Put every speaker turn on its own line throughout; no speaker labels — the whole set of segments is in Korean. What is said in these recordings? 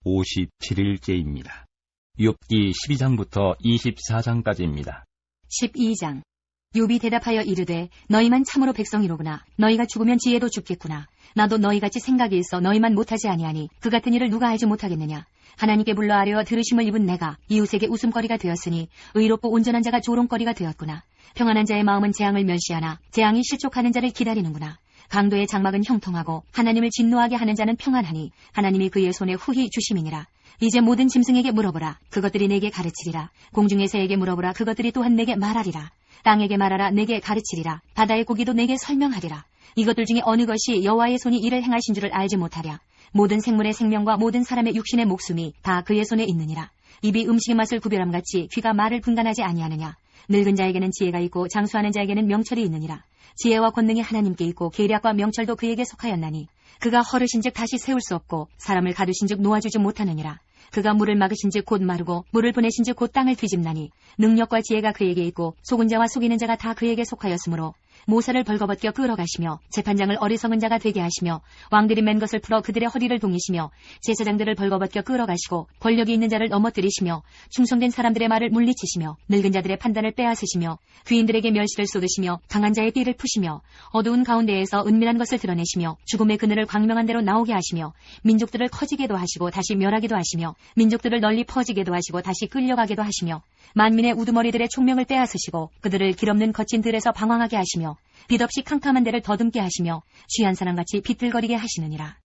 57일째입니다. 욥기 12장부터 24장까지입니다.
12장. 욥이 대답하여 이르되 너희만 참으로 백성이로구나. 너희가 죽으면 지혜도 죽겠구나. 나도 너희같이 생각이 있어 너희만 못하지 아니하니 그 같은 일을 누가 알지 못하겠느냐. 하나님께 불러 아뢰어 들으심을 입은 내가 이웃에게 웃음거리가 되었으니 의롭고 온전한 자가 조롱거리가 되었구나. 평안한 자의 마음은 재앙을 멸시하나 재앙이 실족하는 자를 기다리는구나. 강도의 장막은 형통하고 하나님을 진노하게 하는 자는 평안하니 하나님이 그의 손에 후히 주심이니라. 이제 모든 짐승에게 물어보라. 그것들이 내게 가르치리라. 공중의 새에게 물어보라. 그것들이 또한 내게 말하리라. 땅에게 말하라. 내게 가르치리라. 바다의 고기도 내게 설명하리라. 이것들 중에 어느 것이 여호와의 손이 이를 행하신 줄을 알지 못하랴. 모든 생물의 생명과 모든 사람의 육신의 목숨이 다 그의 손에 있느니라. 입이 음식의 맛을 구별함같이 귀가 말을 분간하지 아니하느냐. 늙은 자에게는 지혜가 있고 장수하는 자에게는 명철이 있느니라. 지혜와 권능이 하나님께 있고 계략과 명철도 그에게 속하였나니 그가 허르신즉 다시 세울 수 없고 사람을 가두신즉 놓아주지 못하느니라. 그가 물을 막으신즉 곧 마르고 물을 보내신즉 곧 땅을 뒤집나니 능력과 지혜가 그에게 있고 속은 자와 속이는 자가 다 그에게 속하였으므로 모사를 벌거벗겨 끌어가시며 재판장을 어리석은 자가 되게 하시며 왕들이 맨 것을 풀어 그들의 허리를 동이시며 제사장들을 벌거벗겨 끌어가시고 권력이 있는 자를 넘어뜨리시며 충성된 사람들의 말을 물리치시며 늙은 자들의 판단을 빼앗으시며 귀인들에게 멸시를 쏟으시며 강한 자의 띠를 푸시며 어두운 가운데에서 은밀한 것을 드러내시며 죽음의 그늘을 광명한 대로 나오게 하시며 민족들을 커지게도 하시고 다시 멸하기도 하시며 민족들을 널리 퍼지게도 하시고 다시 끌려가게도 하시며 만민의 우두머리들의 총명을 빼앗으시고 그들을 길없는 거친 들에서 방황하게 하시며 빛없이 캄캄한 데를 더듬게 하시며 취한 사람같이 비틀거리게 하시느니라.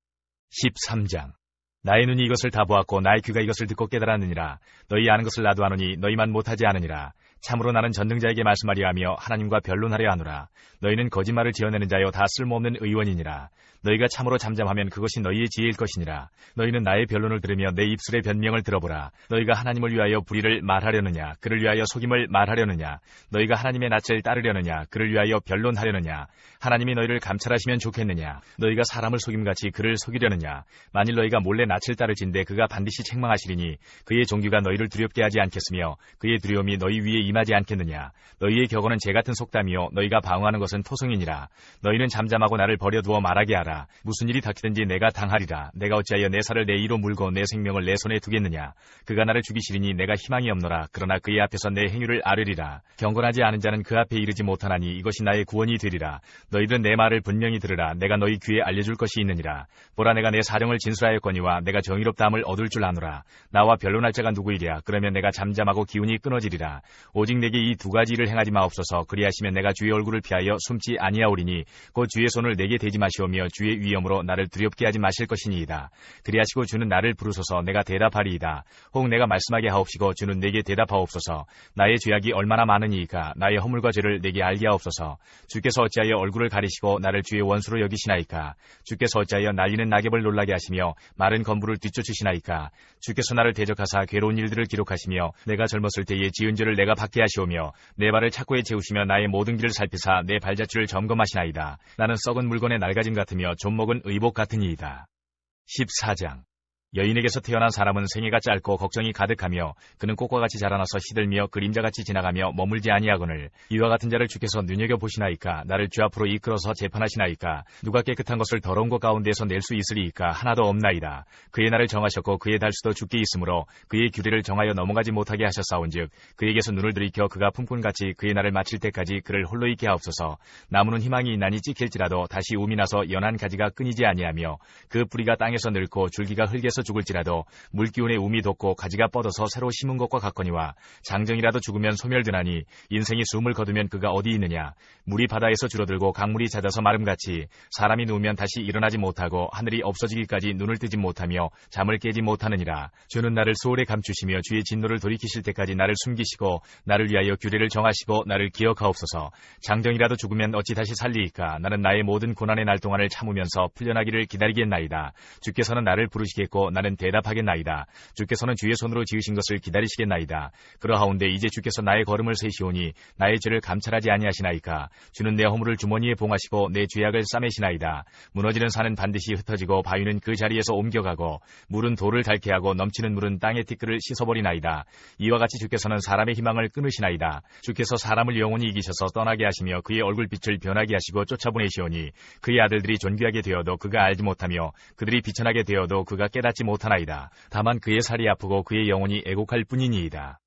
13장. 나의 눈이 이것을 다 보았고 나의 귀가 이것을 듣고 깨달았느니라. 너희 아는 것을 나도 아노니 너희만 못하지 않으니라. 참으로 나는 전능자에게 말씀하려 하며 하나님과 변론하려 하노라. 너희는 거짓말을 지어내는 자여 다 쓸모없는 의원이니라. 너희가 참으로 잠잠하면 그것이 너희의 지혜일 것이니라. 너희는 나의 변론을 들으며 내 입술의 변명을 들어보라. 너희가 하나님을 위하여 불의를 말하려느냐 그를 위하여 속임을 말하려느냐. 너희가 하나님의 낯을 따르려느냐 그를 위하여 변론하려느냐. 하나님이 너희를 감찰하시면 좋겠느냐. 너희가 사람을 속임같이 그를 속이려느냐. 만일 너희가 몰래 낯을 따르진대 그가 반드시 책망하시리니 그의 종교가 너희를 두렵게 하지 않겠으며 그의 두려움이 너희 위에 임하지 않겠느냐. 너희의 격언은 재같은 속담이요 너희가 방어하는 것은 토성이니라. 너희는 잠잠하고 나를 버려두어 말하게 하라. 무슨 일이 닥치든지 내가 당하리라. 내가 어찌하여 내 살을 내 이로 물고 내 생명을 내 손에 두겠느냐. 그가 나를 죽이시리니 내가 희망이 없노라. 그러나 그의 앞에서 내 행위를 아뢰리라. 경건하지 않은 자는 그 앞에 이르지 못하나니 이것이 나의 구원이 되리라. 너희들은 내 말을 분명히 들으라. 내가 너희 귀에 알려줄 것이 있느니라. 보라 내가 내 사령을 진술하였거니와 내가 정의롭다함을 얻을 줄 아노라. 나와 변론할 자가 누구이랴. 그러면 내가 잠잠하고 기운이 끊어지리라. 오직 내게 이 두 가지 일을 행하지 마옵소서. 그리하시면 내가 주의 얼굴을 피하여 숨지 아니하오리니 곧 주의 손을 내게 대지 마시오며 주의 위엄으로 나를 두렵게 하지 마실 것이니이다. 그리하시고 주는 나를 부르소서. 내가 대답하리이다. 혹 내가 말씀하게 하옵시고 주는 내게 대답하옵소서. 나의 죄악이 얼마나 많으니이까. 나의 허물과 죄를 내게 알게 하옵소서. 주께서 어찌하여 얼굴을 가리시고 나를 주의 원수로 여기시나이까. 주께서 어찌하여 날리는 낙엽을 놀라게 하시며 마른 건물을 뒤쫓으시나이까. 주께서 나를 대적하사 괴로운 일들을 기록하시며 내가 젊었을 때의 지은 죄를 내가 받게 하시오며 내 발을 착고에 채우시며 나의 모든 길을 살피사 내 발자취를 점검하시나이다. 나는 썩은 물건의 낡아짐 같으며 좀먹은 의복 같으니이다. 14장. 여인에게서 태어난 사람은 생애가 짧고 걱정이 가득하며 그는 꽃과 같이 자라나서 시들며 그림자같이 지나가며 머물지 아니하거늘 이와 같은 자를 주께서 눈여겨보시나이까. 나를 주 앞으로 이끌어서 재판하시나이까. 누가 깨끗한 것을 더러운 것 가운데서 낼 수 있으리이까. 하나도 없나이다. 그의 날을 정하셨고 그의 달수도 죽게 있으므로 그의 규례를 정하여 넘어가지 못하게 하셨사온즉 그에게서 눈을 들이켜 그가 품꾼같이 그의 날을 마칠 때까지 그를 홀로 있게 하옵소서. 나무는 희망이 있나니 찍힐지라도 다시 움이 나서 연한 가지가 끊이지 아니하며 그 뿌리가 땅에서 늙고 줄기가 흙에서 죽을지라도 물기운에 움이 돋고 가지가 뻗어서 새로 심은 것과 같거니와 장정이라도 죽으면 소멸되나니 인생이 숨을 거두면 그가 어디 있느냐. 물이 바다에서 줄어들고 강물이 잦아서 마름같이 사람이 누우면 다시 일어나지 못하고 하늘이 없어지기까지 눈을 뜨지 못하며 잠을 깨지 못하느니라. 주는 나를 소홀에 감추시며 주의 진노를 돌이키실 때까지 나를 숨기시고 나를 위하여 규례를 정하시고 나를 기억하옵소서. 장정이라도 죽으면 어찌 다시 살리이까. 나는 나의 모든 고난의 날 동안을 참으면서 풀려나기를 기다리겠나이다. 주께서는 나를 부르시겠고 나는 대답하겠나이다. 주께서는 주의 손으로 지으신 것을 기다리시겠나이다. 그러하온데 이제 주께서 나의 걸음을 세시오니 나의 죄를 감찰하지 아니하시나이까. 주는 내 허물을 주머니에 봉하시고 내 죄악을 싸매시나이다. 무너지는 산은 반드시 흩어지고 바위는 그 자리에서 옮겨가고 물은 돌을 닳게 하고 넘치는 물은 땅의 티끌을 씻어버리나이다. 이와 같이 주께서는 사람의 희망을 끊으시나이다. 주께서 사람을 영원히 이기셔서 떠나게 하시며 그의 얼굴빛을 변하게 하시고 쫓아보내시오니 그의 아들들이 존귀하게 되어도 그가 알지 못하며 그들이 비천하게 되어도 그가 깨닫지 얻지 못하나이다. 다만 그의 살이 아프고 그의 영혼이 애곡할 뿐이니이다.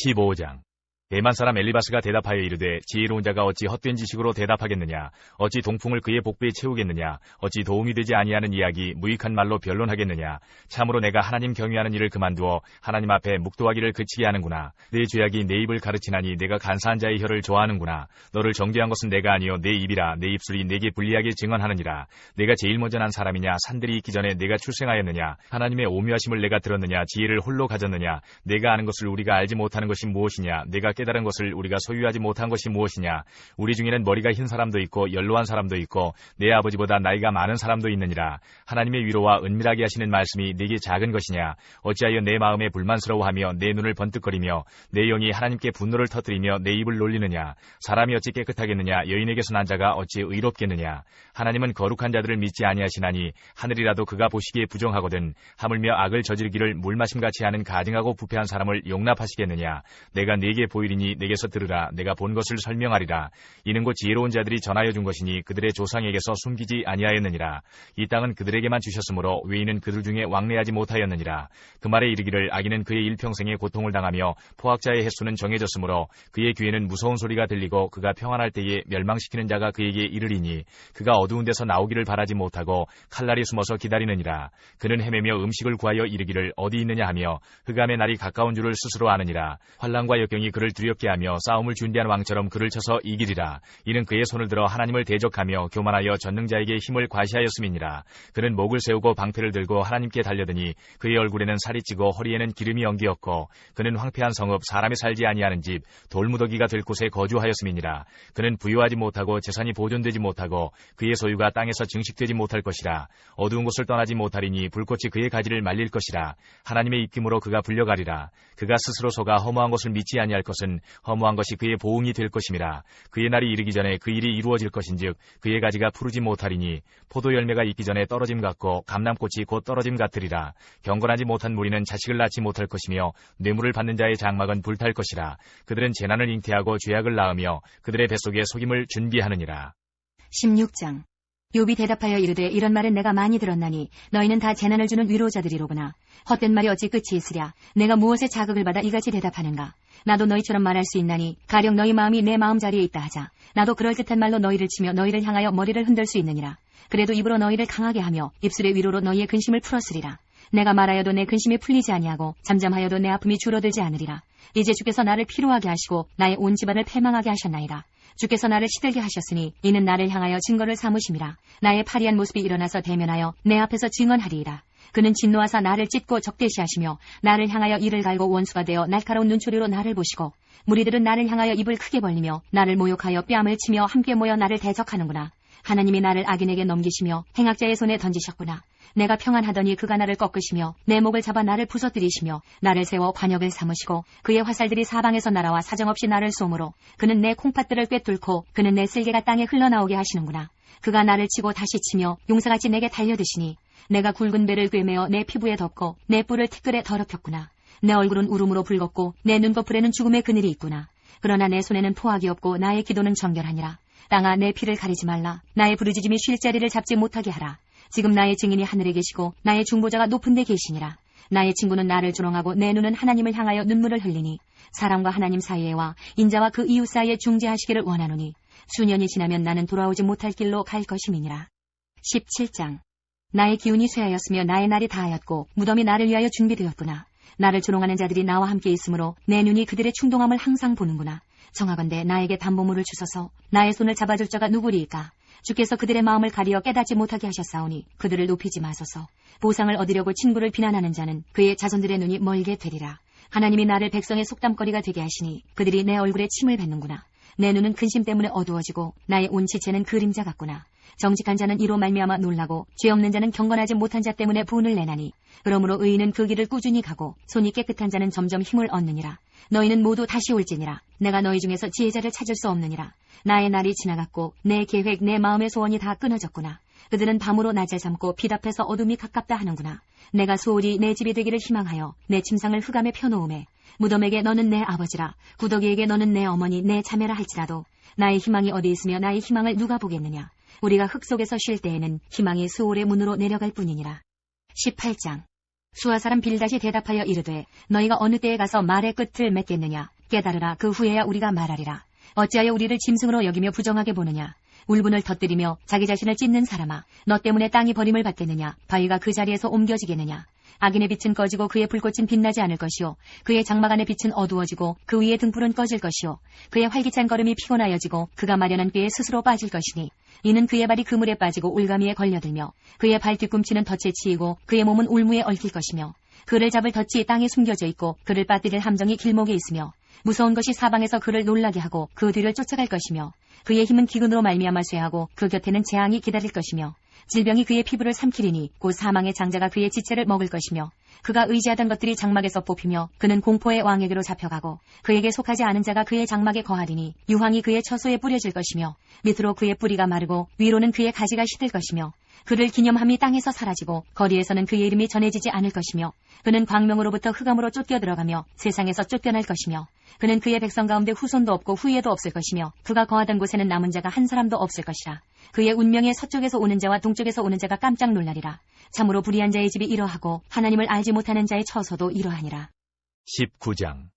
15장. 대만 사람 엘리바스가 대답하여 이르되 지혜로운 자가 어찌 헛된 지식으로 대답하겠느냐. 어찌 동풍을 그의 복부에 채우겠느냐. 어찌 도움이 되지 아니하는 이야기 무익한 말로 변론하겠느냐. 참으로 내가 하나님 경외하는 일을 그만두어 하나님 앞에 묵도하기를 그치게 하는구나. 내 죄악이 내 입을 가르치나니 내가 간사한 자의 혀를 좋아하는구나. 너를 정죄한 것은 내가 아니요 내 입이라. 내 입술이 내게 불리하게 증언하느니라. 내가 제일 먼저 난 사람이냐. 산들이 있기 전에 내가 출생하였느냐. 하나님의 오묘하심을 내가 들었느냐. 지혜를 홀로 가졌느냐. 내가 아는 것을 우리가 알지 못하는 것이 무엇이냐. 내가 깨달은 것을 우리가 소유하지 못한 것이 무엇이냐. 우리 중에는 머리가 흰 사람도 있고 연로한 사람도 있고 내 아버지보다 나이가 많은 사람도 있느니라. 하나님의 위로와 은밀하게 하시는 말씀이 내게 작은 것이냐. 어찌하여 내 마음에 불만스러워하며 내 눈을 번뜩거리며 내 영이 하나님께 분노를 터뜨리며 내 입을 놀리느냐. 사람이 어찌 깨끗하겠느냐. 여인에게서 난 자가 어찌 의롭겠느냐. 하나님은 거룩한 자들을 믿지 아니하시나니 하늘이라도 그가 보시기에 부정하거든. 하물며 악을 저지르기를 물마심같이 하는 가증하고 부패한 사람을 용납하시겠느냐. 내가 네게 보이리니 내게서 들으라. 내가 본 것을 설명하리라. 이는 곧 지혜로운 자들이 전하여 준 것이니 그들의 조상에게서 숨기지 아니하였느니라. 이 땅은 그들에게만 주셨으므로 외인은 그들 중에 왕래하지 못하였느니라. 그 말에 이르기를 악인은 그의 일평생에 고통을 당하며 포악자의 횟수는 정해졌으므로 그의 귀에는 무서운 소리가 들리고 그가 평안할 때에 멸망시키는 자가 그에게 이르리니 그가 어두운 데서 나오기를 바라지 못하고 칼날이 숨어서 기다리느니라. 그는 헤매며 음식을 구하여 이르기를 어디 있느냐 하며 흑암의 날이 가까운 줄을 스스로 아느니라. 환난과 역경이 그를 두렵게 하며 싸움을 준비한 왕처럼 그를 쳐서 이기리라. 이는 그의 손을 들어 하나님을 대적하며 교만하여 전능자에게 힘을 과시하였음이니라. 그는 목을 세우고 방패를 들고 하나님께 달려드니 그의 얼굴에는 살이 찌고 허리에는 기름이 엉기었고 그는 황폐한 성읍 사람이 살지 아니하는 집 돌무더기가 될 곳에 거주하였음이니라. 그는 부유하지 못하고 재산이 보존되지 못하고 그의 소유가 땅에서 증식되지 못할 것이라. 어두운 곳을 떠나지 못하리니 불꽃이 그의 가지를 말릴 것이라. 하나님의 입김으로 그가 불려가리라. 그가 스스로 속아 허무한 것을 믿지 아니할 것은 허무한 것이 그의 보응이 될 것임이라. 그의 날이 이르기 전에 그 일이 이루어질 것인즉 그의 가지가 푸르지 못하리니 포도 열매가 있기 전에 떨어짐 같고 감람꽃이 곧 떨어짐 같으리라. 경건하지 못한 무리는 자식을 낳지 못할 것이며 뇌물을 받는 자의 장막은 불탈 것이라. 그들은 재난을 잉태하고 죄악을 낳으며 그들의 뱃속에 속임을 준비하느니라.
16장. 욥이 대답하여 이르되 이런 말은 내가 많이 들었나니 너희는 다 재난을 주는 위로자들이로구나. 헛된 말이 어찌 끝이 있으랴. 내가 무엇에 자극을 받아 이같이 대답하는가. 나도 너희처럼 말할 수 있나니 가령 너희 마음이 내 마음자리에 있다 하자. 나도 그럴듯한 말로 너희를 치며 너희를 향하여 머리를 흔들 수 있느니라. 그래도 입으로 너희를 강하게 하며 입술의 위로로 너희의 근심을 풀었으리라. 내가 말하여도 내 근심이 풀리지 아니하고 잠잠하여도 내 아픔이 줄어들지 않으리라. 이제 주께서 나를 피로하게 하시고 나의 온 집안을 패망하게 하셨나이다. 주께서 나를 시들게 하셨으니 이는 나를 향하여 증거를 삼으심이라. 나의 파리한 모습이 일어나서 대면하여 내 앞에서 증언하리이다. 그는 진노하사 나를 찢고 적대시하시며 나를 향하여 이를 갈고 원수가 되어 날카로운 눈초리로 나를 보시고 무리들은 나를 향하여 입을 크게 벌리며 나를 모욕하여 뺨을 치며 함께 모여 나를 대적하는구나. 하나님이 나를 악인에게 넘기시며 행악자의 손에 던지셨구나. 내가 평안하더니 그가 나를 꺾으시며 내 목을 잡아 나를 부서뜨리시며 나를 세워 관역을 삼으시고 그의 화살들이 사방에서 날아와 사정없이 나를 쏘므로 그는 내 콩팥들을 꿰뚫고 그는 내 쓸개가 땅에 흘러나오게 하시는구나. 그가 나를 치고 다시 치며 용사같이 내게 달려드시니 내가 굵은 배를 꿰매어 내 피부에 덮고 내 뿔을 티끌에 더럽혔구나. 내 얼굴은 울음으로 붉었고 내 눈꺼풀에는 죽음의 그늘이 있구나. 그러나 내 손에는 포악이 없고 나의 기도는 정결하니라. 땅아 내 피를 가리지 말라. 나의 부르짖음이 쉴 자리를 잡지 못하게 하라. 지금 나의 증인이 하늘에 계시고 나의 중보자가 높은 데 계시니라. 나의 친구는 나를 조롱하고 내 눈은 하나님을 향하여 눈물을 흘리니 사람과 하나님 사이에와 인자와 그 이웃 사이에 중재하시기를 원하노니 수년이 지나면 나는 돌아오지 못할 길로 갈 것임이니라. 17장. 나의 기운이 쇠하였으며 나의 날이 다하였고 무덤이 나를 위하여 준비되었구나. 나를 조롱하는 자들이 나와 함께 있으므로 내 눈이 그들의 충동함을 항상 보는구나. 정하건대 나에게 담보물을 주소서. 나의 손을 잡아줄 자가 누구리이까. 주께서 그들의 마음을 가리어 깨닫지 못하게 하셨사오니 그들을 높이지 마소서. 보상을 얻으려고 친구를 비난하는 자는 그의 자손들의 눈이 멀게 되리라. 하나님이 나를 백성의 속담거리가 되게 하시니 그들이 내 얼굴에 침을 뱉는구나. 내 눈은 근심 때문에 어두워지고 나의 온 지체는 그림자 같구나. 정직한 자는 이로 말미암아 놀라고 죄 없는 자는 경건하지 못한 자 때문에 분을 내나니 그러므로 의인은 그 길을 꾸준히 가고 손이 깨끗한 자는 점점 힘을 얻느니라. 너희는 모두 다시 올지니라. 내가 너희 중에서 지혜자를 찾을 수 없느니라. 나의 날이 지나갔고 내 계획 내 마음의 소원이 다 끊어졌구나. 그들은 밤으로 낮을 삼고 빛 앞에서 어둠이 가깝다 하는구나. 내가 소홀히 내 집이 되기를 희망하여 내 침상을 흑암에 펴놓음에 무덤에게 너는 내 아버지라 구더기에게 너는 내 어머니 내 자매라 할지라도 나의 희망이 어디 있으며 나의 희망을 누가 보겠느냐. 우리가 흙 속에서 쉴 때에는 희망이 수월의 문으로 내려갈 뿐이니라. 18장. 수아 사람 빌닷이 대답하여 이르되 너희가 어느 때에 가서 말의 끝을 맺겠느냐. 깨달으라. 그 후에야 우리가 말하리라. 어찌하여 우리를 짐승으로 여기며 부정하게 보느냐. 울분을 터뜨리며 자기 자신을 찢는 사람아, 너 때문에 땅이 버림을 받겠느냐. 바위가 그 자리에서 옮겨지겠느냐. 악인의 빛은 꺼지고 그의 불꽃은 빛나지 않을 것이요, 그의 장막 안의 빛은 어두워지고 그 위의 등불은 꺼질 것이요, 그의 활기찬 걸음이 피곤하여지고 그가 마련한 꾀에 스스로 빠질 것이니, 이는 그의 발이 그물에 빠지고 올가미에 걸려들며 그의 발 뒤꿈치는 덫에 치이고 그의 몸은 울무에 얽힐 것이며, 그를 잡을 덫이 땅에 숨겨져 있고 그를 빠뜨릴 함정이 길목에 있으며, 무서운 것이 사방에서 그를 놀라게 하고 그 뒤를 쫓아갈 것이며, 그의 힘은 기근으로 말미암아 쇠하고 그 곁에는 재앙이 기다릴 것이며, 질병이 그의 피부를 삼키리니 곧 사망의 장자가 그의 지체를 먹을 것이며, 그가 의지하던 것들이 장막에서 뽑히며 그는 공포의 왕에게로 잡혀가고 그에게 속하지 않은 자가 그의 장막에 거하리니 유황이 그의 처소에 뿌려질 것이며 밑으로 그의 뿌리가 마르고 위로는 그의 가지가 시들 것이며, 그를 기념함이 땅에서 사라지고 거리에서는 그의 이름이 전해지지 않을 것이며, 그는 광명으로부터 흑암으로 쫓겨 들어가며 세상에서 쫓겨날 것이며, 그는 그의 백성 가운데 후손도 없고 후예도 없을 것이며, 그가 거하던 곳에는 남은 자가 한 사람도 없을 것이라. 그의 운명에 서쪽에서 오는 자와 동쪽에서 오는 자가 깜짝 놀라리라. 참으로 불의한 자의 집이 이러하고 하나님을 알지 못하는 자의 처소도 이러하니라.
19장.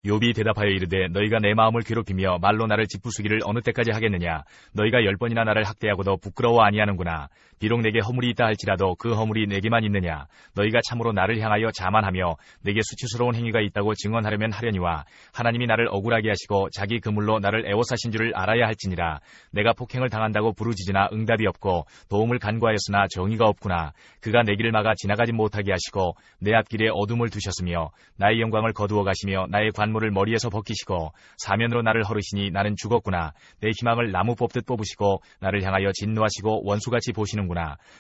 욥이 대답하여 이르되 너희가 내 마음을 괴롭히며 말로 나를 짓부수기를 어느 때까지 하겠느냐. 너희가 10번이나 나를 학대하고도 부끄러워 아니하는구나. 비록 내게 허물이 있다 할지라도 그 허물이 내게만 있느냐. 너희가 참으로 나를 향하여 자만하며 내게 수치스러운 행위가 있다고 증언하려면 하려니와, 하나님이 나를 억울하게 하시고 자기 그물로 나를 애워싸신 줄을 알아야 할지니라. 내가 폭행을 당한다고 부르짖으나 응답이 없고 도움을 간구하였으나 정의가 없구나. 그가 내 길을 막아 지나가지 못하게 하시고 내 앞길에 어둠을 두셨으며 나의 영광을 거두어 가시며 나의 관물을 머리에서 벗기시고 사면으로 나를 허르시니 나는 죽었구나. 내 희망을 나무 뽑듯 뽑으시고 나를 향하여 진노하시고 원수같이 보시는구나.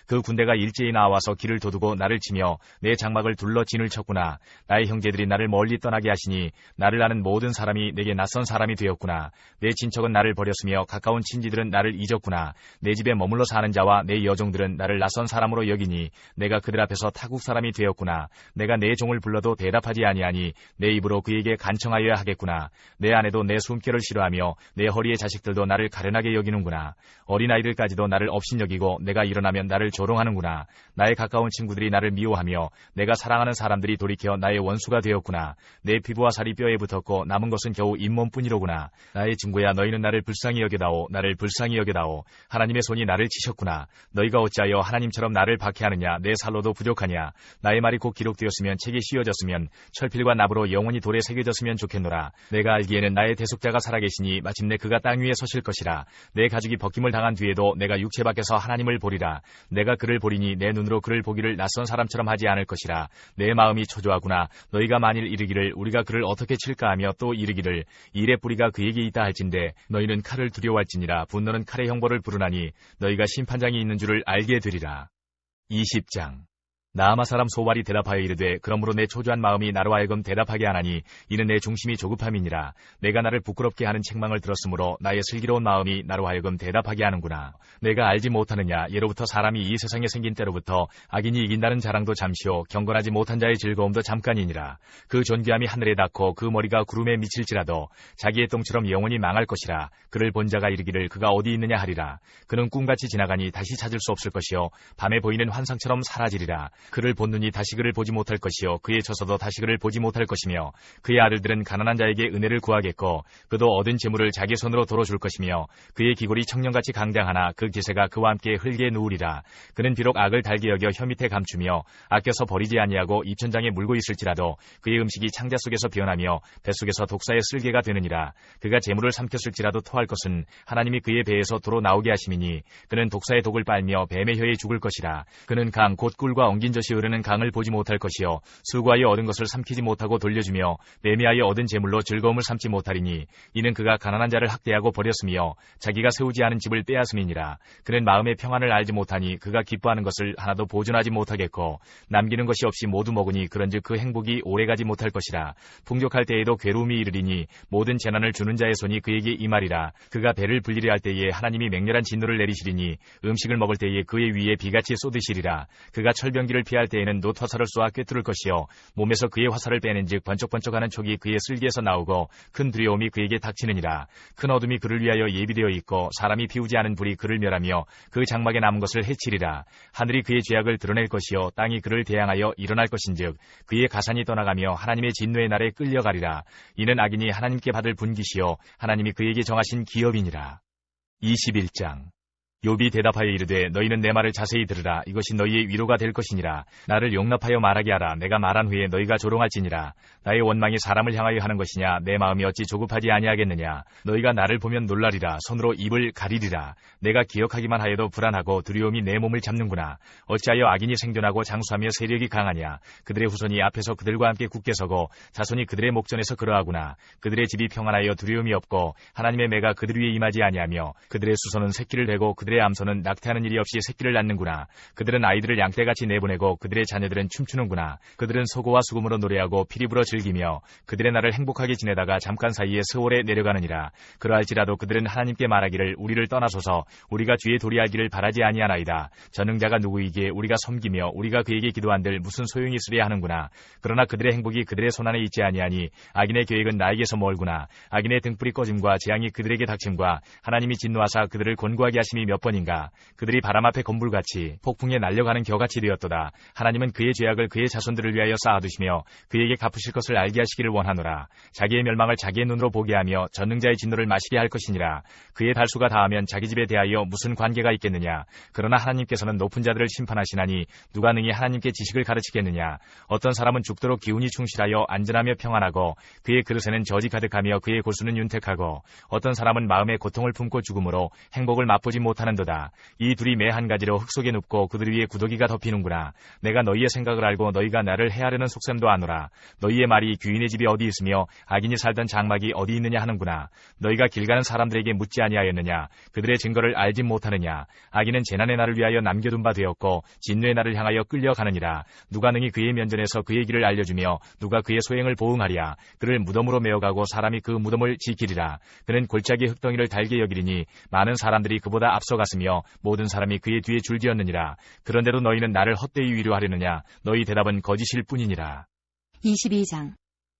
그 군대가 일제히 나와서 길을 도두고 나를 치며 내 장막을 둘러 진을 쳤구나. 나의 형제들이 나를 멀리 떠나게 하시니 나를 아는 모든 사람이 내게 낯선 사람이 되었구나. 내 친척은 나를 버렸으며 가까운 친지들은 나를 잊었구나. 내 집에 머물러 사는 자와 내 여종들은 나를 낯선 사람으로 여기니 내가 그들 앞에서 타국 사람이 되었구나. 내가 내 종을 불러도 대답하지 아니하니 내 입으로 그에게 간청하여야 하겠구나. 내 아내도 내 숨결을 싫어하며 내 허리의 자식들도 나를 가련하게 여기는구나. 어린아이들까지도 나를 업신여기고 내가 일어나면 나를 조롱하는구나. 나의 가까운 친구들이 나를 미워하며 내가 사랑하는 사람들이 돌이켜 나의 원수가 되었구나. 내 피부와 살이 뼈에 붙었고 남은 것은 겨우 잇몸뿐이로구나. 나의 친구야, 너희는 나를 불쌍히 여겨다오. 나를 불쌍히 여겨다오. 하나님의 손이 나를 치셨구나. 너희가 어찌하여 하나님처럼 나를 박해하느냐. 내 살로도 부족하냐. 나의 말이 곧 기록되었으면 책에 씌워졌으면 철필과 납으로 영원히 돌에 새겨졌으면 좋겠노라. 내가 알기에는 나의 대속자가 살아계시니 마침내 그가 땅 위에 서실 것이라. 내 가죽이 벗김을 당한 뒤에도 내가 육체 밖에서 하나님을 보리라. 내가 그를 보리니 내 눈으로 그를 보기를 낯선 사람처럼 하지 않을 것이라. 내 마음이 초조하구나. 너희가 만일 이르기를 우리가 그를 어떻게 칠까 하며 또 이르기를 일의 뿌리가 그에게 있다 할진대, 너희는 칼을 두려워할지니라. 분노는 칼의 형벌을 부르나니 너희가 심판장이 있는 줄을 알게 되리라. 20장. 나아마 사람 소발이 대답하여 이르되 그러므로 내 초조한 마음이 나로 하여금 대답하게 하나니 이는 내 중심이 조급함이니라. 내가 나를 부끄럽게 하는 책망을 들었으므로 나의 슬기로운 마음이 나로 하여금 대답하게 하는구나. 내가 알지 못하느냐. 예로부터 사람이 이 세상에 생긴 때로부터 악인이 이긴다는 자랑도 잠시요 경건하지 못한 자의 즐거움도 잠깐이니라. 그 존귀함이 하늘에 닿고 그 머리가 구름에 미칠지라도 자기의 똥처럼 영원히 망할 것이라. 그를 본 자가 이르기를 그가 어디 있느냐 하리라. 그는 꿈같이 지나가니 다시 찾을 수 없을 것이요 밤에 보이는 환상처럼 사라지리라. 그를 본 눈이 다시 그를 보지 못할 것이요 그의 처소도 다시 그를 보지 못할 것이며, 그의 아들들은 가난한 자에게 은혜를 구하겠고 그도 얻은 재물을 자기 손으로 도로 줄 것이며, 그의 기골이 청년같이 강장하나 그 기세가 그와 함께 흙에 누우리라. 그는 비록 악을 달게 여겨 혀 밑에 감추며 아껴서 버리지 아니하고 입천장에 물고 있을지라도 그의 음식이 창자 속에서 변하며 뱃속에서 독사의 쓸개가 되느니라. 그가 재물을 삼켰을지라도 토할 것은 하나님이 그의 배에서 도로 나오게 하심이니 그는 독사의 독을 빨며 뱀의 혀에 죽을 것이라. 그는 강 곧 꿀과 엉긴 젖이 흐르는 강을 보지 못할 것이요 수고하여 얻은 것을 삼키지 못하고 돌려주며 매매하여 얻은 재물로 즐거움을 삼지 못하리니 이는 그가 가난한 자를 학대하고 버렸으며 자기가 세우지 않은 집을 빼앗음이니라. 그는 마음의 평안을 알지 못하니 그가 기뻐하는 것을 하나도 보존하지 못하겠고 남기는 것이 없이 모두 먹으니 그런즉 그 행복이 오래가지 못할 것이라. 풍족할 때에도 괴로움이 이르리니 모든 재난을 주는 자의 손이 그에게 임하리라. 그가 배를 불리려 할 때에 하나님이 맹렬한 진노를 내리시리니 음식을 먹을 때에 그의 위에 비같이 쏟으시리라. 그가 철병기를 그를 피할 때에는 노터사를 쏘아 꿰뚫을 것이요 몸에서 그의 화살을 빼낸즉 번쩍번쩍하는 촉이 그의 슬기에서 나오고 큰 두려움이 그에게 닥치느니라. 큰 어둠이 그를 위하여 예비되어 있고 사람이 피우지 않은 불이 그를 멸하며 그 장막에 남은 것을 해치리라. 하늘이 그의 죄악을 드러낼 것이요 땅이 그를 대항하여 일어날 것인즉 그의 가산이 떠나가며 하나님의 진노의 날에 끌려가리라. 이는 악인이 하나님께 받을 분깃이요 하나님이 그에게 정하신 기업이니라. 21장. 욥이 대답하여 이르되 너희는 내 말을 자세히 들으라. 이것이 너희의 위로가 될 것이니라. 나를 용납하여 말하게 하라. 내가 말한 후에 너희가 조롱할지니라. 나의 원망이 사람을 향하여 하는 것이냐. 내 마음이 어찌 조급하지 아니하겠느냐. 너희가 나를 보면 놀라리라. 손으로 입을 가리리라. 내가 기억하기만 하여도 불안하고 두려움이 내 몸을 잡는구나. 어찌하여 악인이 생존하고 장수하며 세력이 강하냐. 그들의 후손이 앞에서 그들과 함께 굳게 서고 자손이 그들의 목전에서 그러하구나. 그들의 집이 평안하여 두려움이 없고 하나님의 매가 그들 위에 임하지 아니하며 그들의 수손은 새끼를 대고 그들의 암소는 낙태하는 일이 없이 새끼를 낳는구나. 그들은 아이들을 양떼같이 내보내고 그들의 자녀들은 춤추는구나. 그들은 소고와 수금으로 노래하고 피리 불어 즐기며 그들의 날을 행복하게 지내다가 잠깐 사이에 스올에 내려가느니라. 그러할지라도 그들은 하나님께 말하기를 우리를 떠나소서. 우리가 주의 도리 알기를 바라지 아니하나이다. 전능자가 누구이기에 우리가 섬기며 우리가 그에게 기도한들 무슨 소용이 있으랴 하는구나. 그러나 그들의 행복이 그들의 손안에 있지 아니하니 악인의 계획은 나에게서 멀구나. 악인의 등불이 꺼짐과 재앙이 그들에게 닥침과 하나님이 진노하사 그들을 곤고하게 하심이 몇 번인가. 그들이 바람 앞에 건불같이 폭풍에 날려가는 겨같이 되었도다. 하나님은 그의 죄악을 그의 자손들을 위하여 쌓아두시며 그에게 갚으실 것을 알게 하시기를 원하노라. 자기의 멸망을 자기의 눈으로 보게 하며 전능자의 진노를 마시게 할 것이니라. 그의 달수가 다하면 자기 집에 대하여 무슨 관계가 있겠느냐. 그러나 하나님께서는 높은 자들을 심판하시나니 누가 능히 하나님께 지식을 가르치겠느냐. 어떤 사람은 죽도록 기운이 충실하여 안전하며 평안하고 그의 그릇에는 저지 가득하며 그의 골수는 윤택하고 어떤 사람은 마음의 고통을 품고 죽음으로 행복을 맛보지 못하는도다. 이 둘이 매 한 가지로 흙 속에 눕고 그들 위에 구더기가 덮이는구나. 내가 너희의 생각을 알고 너희가 나를 헤아르는 속셈도 아노라. 너희의 말이 귀인의 집이 어디 있으며 악인이 살던 장막이 어디 있느냐 하는구나. 너희가 길 가는 사람들에게 묻지 아니하였느냐. 그들의 증거를 알지 못하느냐. 악인은 재난의 날을 위하여 남겨둔 바 되었고 진노의 날을 향하여 끌려가느니라. 누가 능히 그의 면전에서 그의 길을 알려주며 누가 그의 소행을 보응하랴. 그를 무덤으로 메어가고 사람이 그 무덤을 지키리라. 그는 골짜기 흙덩이를 달게 여기리니 많은 사람들이 그보다 앞서갔으며 모든 사람이 그의 뒤에 줄지었느니라. 그런데도 너희는 나를 헛되이 위로하려느냐. 너희 대답은 거짓일 뿐이니라.
22장.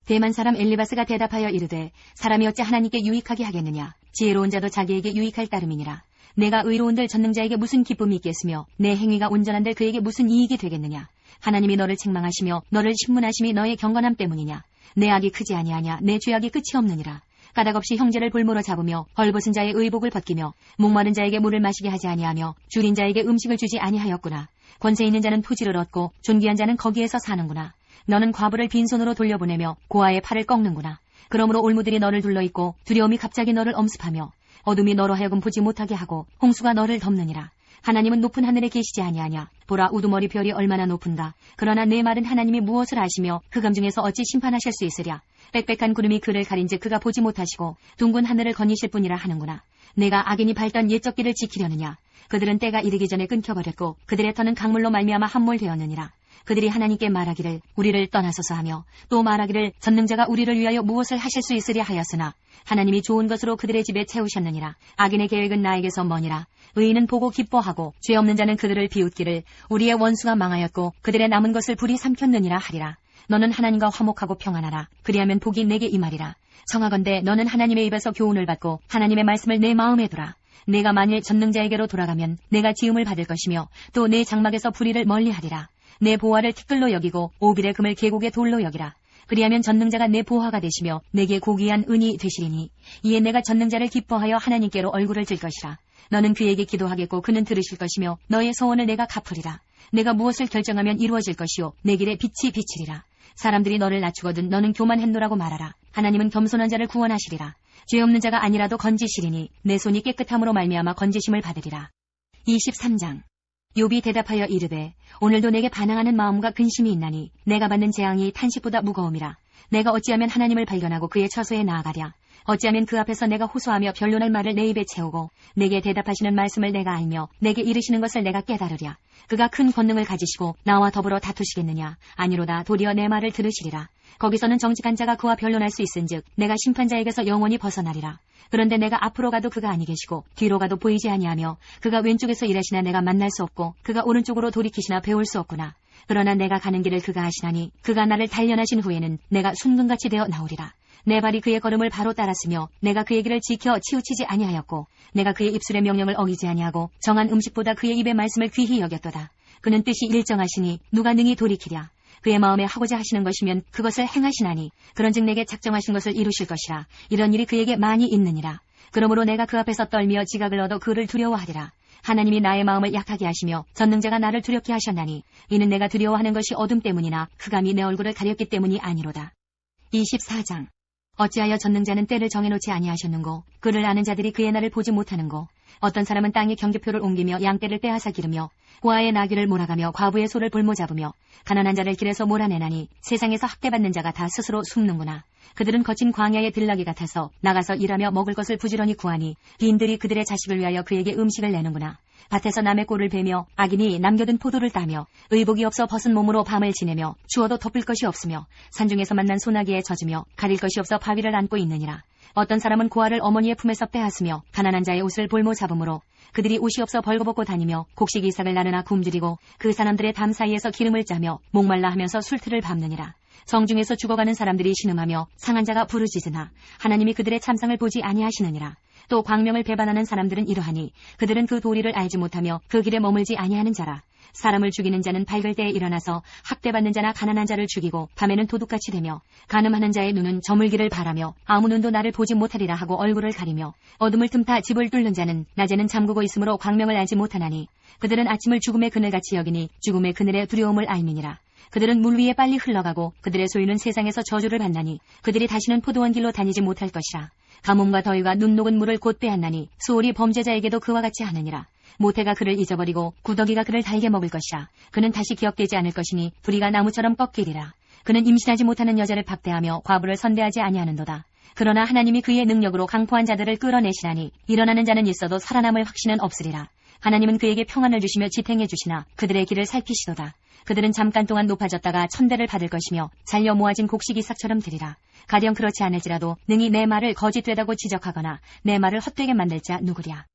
대만 사람 엘리바스가 대답하여 이르되 사람이 어찌 하나님께 유익하게 하겠느냐. 지혜로운 자도 자기에게 유익할 따름이니라. 내가 의로운들 전능자에게 무슨 기쁨이 있겠으며 내 행위가 온전한들 그에게 무슨 이익이 되겠느냐. 하나님이 너를 책망하시며 너를 신문하심이 너의 경건함 때문이냐. 내 악이 크지 아니하냐. 내 죄악이 끝이 없느니라. 까닭없이 형제를 볼모로 잡으며 벌벗은 자의 의복을 벗기며 목마른 자에게 물을 마시게 하지 아니하며 줄인 자에게 음식을 주지 아니하였구나. 권세 있는 자는 토지를 얻고 존귀한 자는 거기에서 사는구나. 너는 과부를 빈손으로 돌려보내며 고아의 팔을 꺾는구나. 그러므로 올무들이 너를 둘러있고 두려움이 갑자기 너를 엄습하며 어둠이 너로 하여금 보지 못하게 하고 홍수가 너를 덮느니라. 하나님은 높은 하늘에 계시지 아니하냐. 보라 우두머리 별이 얼마나 높은가. 그러나 내 말은 하나님이 무엇을 아시며 흑암 중에서 어찌 심판하실 수 있으랴. 빽빽한 구름이 그를 가린즉 그가 보지 못하시고 둥근 하늘을 거니실 뿐이라 하는구나. 내가 악인이 밟던 옛적 길을 지키려느냐. 그들은 때가 이르기 전에 끊겨버렸고 그들의 터는 강물로 말미암아 함몰되었느니라. 그들이 하나님께 말하기를 우리를 떠나소서 하며 또 말하기를 전능자가 우리를 위하여 무엇을 하실 수 있으랴 하였으나 하나님이 좋은 것으로 그들의 집에 채우셨느니라. 악인의 계획은 나에게서 머니라. 의인은 보고 기뻐하고 죄 없는 자는 그들을 비웃기를 우리의 원수가 망하였고 그들의 남은 것을 불이 삼켰느니라 하리라. 너는 하나님과 화목하고 평안하라. 그리하면 복이 내게 임하리라. 청하건대 너는 하나님의 입에서 교훈을 받고 하나님의 말씀을 내 마음에 두라. 내가 만일 전능자에게로 돌아가면 내가 지음을 받을 것이며 또 내 장막에서 불의를 멀리하리라. 내 보화를 티끌로 여기고 오빌의 금을 계곡의 돌로 여기라. 그리하면 전능자가 내 보화가 되시며 내게 고귀한 은이 되시리니 이에 내가 전능자를 기뻐하여 하나님께로 얼굴을 들 것이라. 너는 그에게 기도하겠고 그는 들으실 것이며 너의 소원을 내가 갚으리라. 내가 무엇을 결정하면 이루어질 것이요 내 길에 빛이 비치리라. 사람들이 너를 낮추거든 너는 교만했노라고 말하라. 하나님은 겸손한 자를 구원하시리라. 죄 없는 자가 아니라도 건지시리니 내 손이 깨끗함으로 말미암아 건지심을 받으리라. 23장. 욥이 대답하여 이르되 오늘도 내게 반항하는 마음과 근심이 있나니 내가 받는 재앙이 탄식보다 무거움이라. 내가 어찌하면 하나님을 발견하고 그의 처소에 나아가랴. 어찌하면 그 앞에서 내가 호소하며 변론할 말을 내 입에 채우고 내게 대답하시는 말씀을 내가 알며 내게 이르시는 것을 내가 깨달으랴. 그가 큰 권능을 가지시고 나와 더불어 다투시겠느냐. 아니로다 도리어 내 말을 들으시리라. 거기서는 정직한 자가 그와 변론할 수 있은즉 내가 심판자에게서 영원히 벗어나리라. 그런데 내가 앞으로 가도 그가 아니 계시고 뒤로 가도 보이지 아니하며 그가 왼쪽에서 일하시나 내가 만날 수 없고 그가 오른쪽으로 돌이키시나 배울 수 없구나. 그러나 내가 가는 길을 그가 아시나니 그가 나를 단련하신 후에는 내가 순금같이 되어 나오리라. 내 발이 그의 걸음을 바로 따랐으며 내가 그의 길을 지켜 치우치지 아니하였고 내가 그의 입술의 명령을 어기지 아니하고 정한 음식보다 그의 입의 말씀을 귀히 여겼도다. 그는 뜻이 일정하시니 누가 능히 돌이키랴. 그의 마음에 하고자 하시는 것이면 그것을 행하시나니 그런즉 내게 작정하신 것을 이루실 것이라. 이런 일이 그에게 많이 있느니라. 그러므로 내가 그 앞에서 떨며 지각을 얻어 그를 두려워하리라. 하나님이 나의 마음을 약하게 하시며 전능자가 나를 두렵게 하셨나니 이는 내가 두려워하는 것이 어둠 때문이나 흑암이 내 얼굴을 가렸기 때문이 아니로다. 24장. 어찌하여 전능자는 때를 정해놓지 아니하셨는고 그를 아는 자들이 그의 날을 보지 못하는고 어떤 사람은 땅에 경계표를 옮기며 양떼를 빼앗아 기르며 고아의 나귀를 몰아가며 과부의 소를 볼모 잡으며 가난한 자를 길에서 몰아내나니 세상에서 학대받는 자가 다 스스로 숨는구나. 그들은 거친 광야의 들나귀 같아서 나가서 일하며 먹을 것을 부지런히 구하니 빈들이 그들의 자식을 위하여 그에게 음식을 내는구나. 밭에서 남의 꼴을 베며 악인이 남겨둔 포도를 따며 의복이 없어 벗은 몸으로 밤을 지내며 추워도 덮을 것이 없으며 산중에서 만난 소나기에 젖으며 가릴 것이 없어 바위를 안고 있느니라. 어떤 사람은 고아를 어머니의 품에서 빼앗으며 가난한 자의 옷을 볼모 잡음으로 그들이 옷이 없어 벌거벗고 다니며 곡식 이삭을 나르나 굶주리고 그 사람들의 담 사이에서 기름을 짜며 목말라 하면서 술틀을 밟느니라. 성중에서 죽어가는 사람들이 신음하며 상한 자가 부르짖으나 하나님이 그들의 참상을 보지 아니하시느니라. 또 광명을 배반하는 사람들은 이러하니 그들은 그 도리를 알지 못하며 그 길에 머물지 아니하는 자라. 사람을 죽이는 자는 밝을 때에 일어나서 학대받는 자나 가난한 자를 죽이고 밤에는 도둑같이 되며 간음하는 자의 눈은 저물기를 바라며 아무 눈도 나를 보지 못하리라 하고 얼굴을 가리며 어둠을 틈타 집을 뚫는 자는 낮에는 잠그고 있으므로 광명을 알지 못하나니 그들은 아침을 죽음의 그늘같이 여기니 죽음의 그늘의 두려움을 알미니라. 그들은 물 위에 빨리 흘러가고 그들의 소유는 세상에서 저주를 받나니 그들이 다시는 포도원 길로 다니지 못할 것이라. 가뭄과 더위가 눈 녹은 물을 곧 빼앗나니 수월이 범죄자에게도 그와 같이 하느니라. 모태가 그를 잊어버리고 구더기가 그를 달게 먹을 것이라. 그는 다시 기억되지 않을 것이니 부리가 나무처럼 꺾이리라. 그는 임신하지 못하는 여자를 박대하며 과부를 선대하지 아니하는도다. 그러나 하나님이 그의 능력으로 강포한 자들을 끌어내시라니 일어나는 자는 있어도 살아남을 확신은 없으리라. 하나님은 그에게 평안을 주시며 지탱해 주시나 그들의 길을 살피시도다. 그들은 잠깐 동안 높아졌다가 천대를 받을 것이며 잘려 모아진 곡식 이삭처럼 되리라. 가령 그렇지 않을지라도 능히 내 말을 거짓되다고 지적하거나 내 말을 헛되게 만들 자 누구랴.